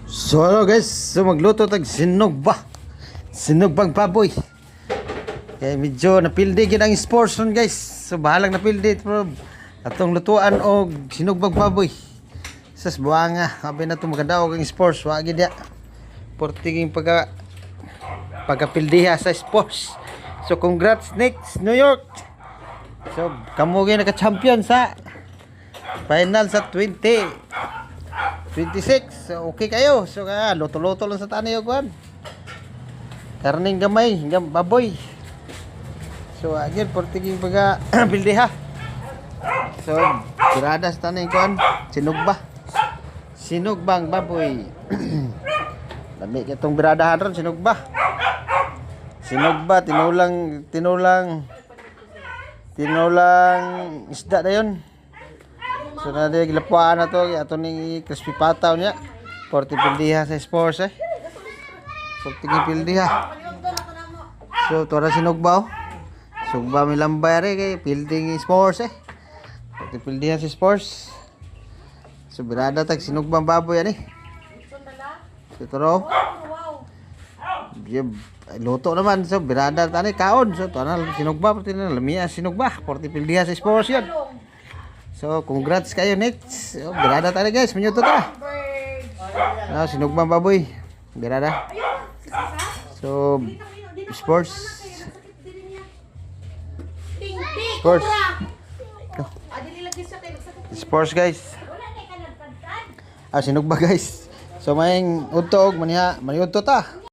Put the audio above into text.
So hello guys, so magluto tag sinugba. Sinugbang baboy. Kaya medyo napildi gid ang sports ron guys. So bahalang napildi pero atong lutuan og sinugbang baboy. Sas buanga, abi na to magadaog ang sports, wa gid ya. Portiging pagkapildiha sa sports. So congrats Knicks New York. So kamo gyud naka-champion sa final sa 26. So, okay kayo. So, loto-loto lang sa tanay og kuan. Karning gamay, baboy. So, again, portiging pagka bildiha. So, tirada sa tanay kuan. Sinugba. Sinugbang baboy. Lami kitong biradahan ron, sinugba. Sinugba, tinulang isda na yun. So na di gilapuan na to ato ning crispy pataw niya. Porti pildiha sa sports eh. Porti pildiha. So tora sinugba oh. Sugba mi lambay re kay pilding sports eh. Porti pildiha sa sports. So birada tag sinugbang baboy ani. So toro. Luto naman so birada tani kaon so tora sinugba porti na lamiya sinugba porti pildiha sa sports yan. So, congrats kayo, Knicks. So, birada tayo guys, minuto ta. Sinugbang baboy. Birada. So, sports. Sports guys. Sinugba guys. So, may utog, maniudto ta.